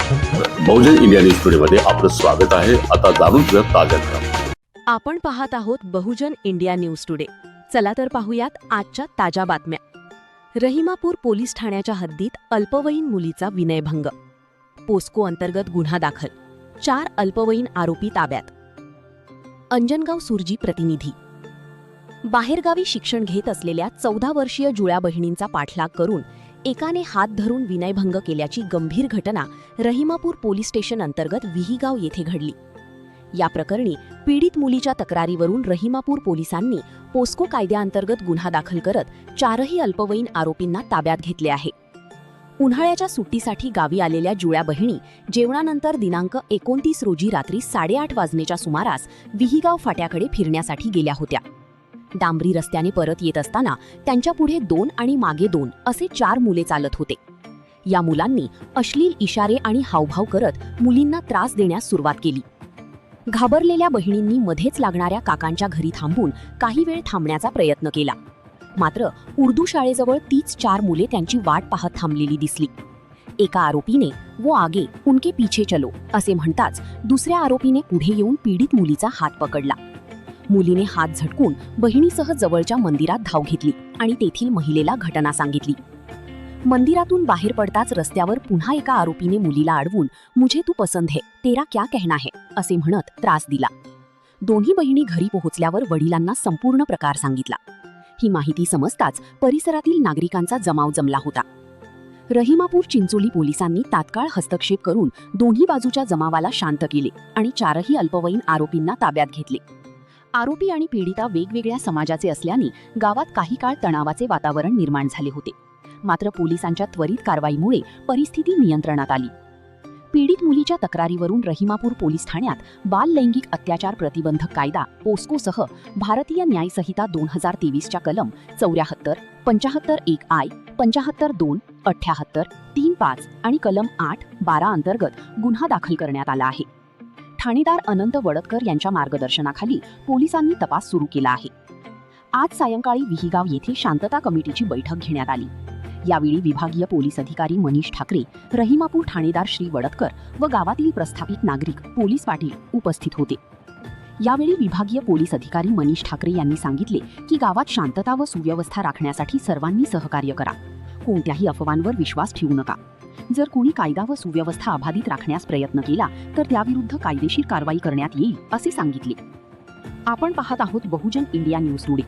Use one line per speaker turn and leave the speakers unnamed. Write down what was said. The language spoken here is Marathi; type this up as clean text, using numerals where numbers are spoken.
बहुजन इंडिया न्यूज टुडे मध्ये आपलं स्वागत आहे. आता जाणून घेऊया ताज्या घडामोडी.
आपण पाहत आहोत बहुजन इंडिया न्यूज टुडे. चला तर पाहूयात आजच्या ताज्या बातम्या. रहिमापूर पोलीस ठाण्याच्या हद्दीत अल्पवयीन मुलीचा विनयभंग. पोस्को अंतर्गत गुन्हा दाखल. 4 अल्पवयीन आरोपी ताब्यात. अंजनगाव सुरजी प्रतिनिधी. बाहेरगावी शिक्षण घेत असलेल्या 14 वर्षीय जुळ्या बहिणींचा पाठलाग करून एकाने हात धरून विनयभंग केल्याची गंभीर घटना रहिमापूर पोलीस स्टेशन अंतर्गत विहीगाव येथे घडली. या प्रकरणी पीडित मुलीच्या तक्रारीवरून रहिमापूर पोलिसांनी पोस्को कायद्याअंतर्गत गुन्हा दाखल करत 4ही अल्पवयीन आरोपींना ताब्यात घेतले आहे. उन्हाळ्याच्या सुट्टीसाठी गावी आलेल्या जुळ्या बहिणी जेवणानंतर दिनांक 29 रोजी रात्री 8:30 वाजण्याच्या सुमारास विहीगाव फाट्याकडे फिरण्यासाठी गेल्या होत्या. डांबरी रस्त्याने परत येत असताना त्यांच्या पुढे 2 आणि मागे 2 असे 4 मुले चालत होते. या मुलांनी अश्लील इशारे आणि हावभाव करत मुलींना त्रास देण्यास सुरुवात केली. घाबरलेल्या बहिणींनी मध्येच लागणाऱ्या काकांच्या घरी थांबून काही वेळ थांबण्याचा प्रयत्न केला. मात्र उर्दू शाळेजवळ तीच 4 मुले त्यांची वाट पाहत थांबलेली दिसली. एका आरोपीने "वो आगे उनके पीछे चलो" असे म्हणताच दुसऱ्या आरोपीने पुढे येऊन पीडित मुलीचा हात पकडला. मुलीने हात झटकून बहिणीसह जवळच्या मंदिरात धाव घेतली आणि तेथील महिलेला घटना सांगितली. मंदिरातून बाहेर पडताच रस्त्यावर पुन्हा एका आरोपीने मुलीला अडवून "मुझे तू पसंद है, तेरा क्या कहना है" असे म्हणत त्रास दिला. दोन्ही बहिणी घरी पोहोचल्यावर वडिलांना संपूर्ण प्रकार सांगितला. ही माहिती समजताच परिसरातील नागरिकांचा जमाव जमला होता. रहिमापूर चिंचोली पोलिसांनी तात्काळ हस्तक्षेप करून दोन्ही बाजूच्या जमावाला शांत केले आणि 4ही अल्पवयीन आरोपींना ताब्यात घेतले. आरोपी आणि पीडिता वेगवेगळ्या समाजाचे असल्याने गावात काही काळ तणावाचे वातावरण निर्माण झाले होते. मात्र पोलिसांच्या त्वरित कारवाईमुळे परिस्थिती नियंत्रणात आली. पीडित मुलीच्या तक्रारीवरून रहिमापूर पोलीस ठाण्यात बाल लैंगिक अत्याचार प्रतिबंधक कायदा पोस्कोसह भारतीय न्याय संहिता 2023च्या कलम 74, 75(1)I, 75(2), 78, 3(5) आणि कलम 8, 12 अंतर्गत गुन्हा दाखल करण्यात आला आहे. ठाणेदार अनंत वडतकर यांच्या मार्गदर्शनाखाली पोलिसांनी तपास सुरू केला आहे. आज सायंकाळी विहीगाव येथे शांतता कमिटीची बैठक घेण्यात आली. यावेळी विभागीय पोलीस अधिकारी मनीष ठाकरे, रहिमापूर ठाणेदार श्री वडतकर व गावातील प्रस्थापित नागरिक पोलीस पाटील उपस्थित होते. यावेळी विभागीय पोलीस अधिकारी मनीष ठाकरे यांनी सांगितले की गावात शांतता व सुव्यवस्था राखण्यासाठी सर्वांनी सहकार्य करा. कोणत्याही अफवांवर विश्वास ठेवू नका. जर कोणी कायदा व सुव्यवस्था अबाधित राखण्यास प्रयत्न केला तर त्याविरुद्ध कायदेशीर कारवाई करण्यात येईल असे सांगितले. आपण पाहत आहोत बहुजन इंडिया न्यूज टुडे.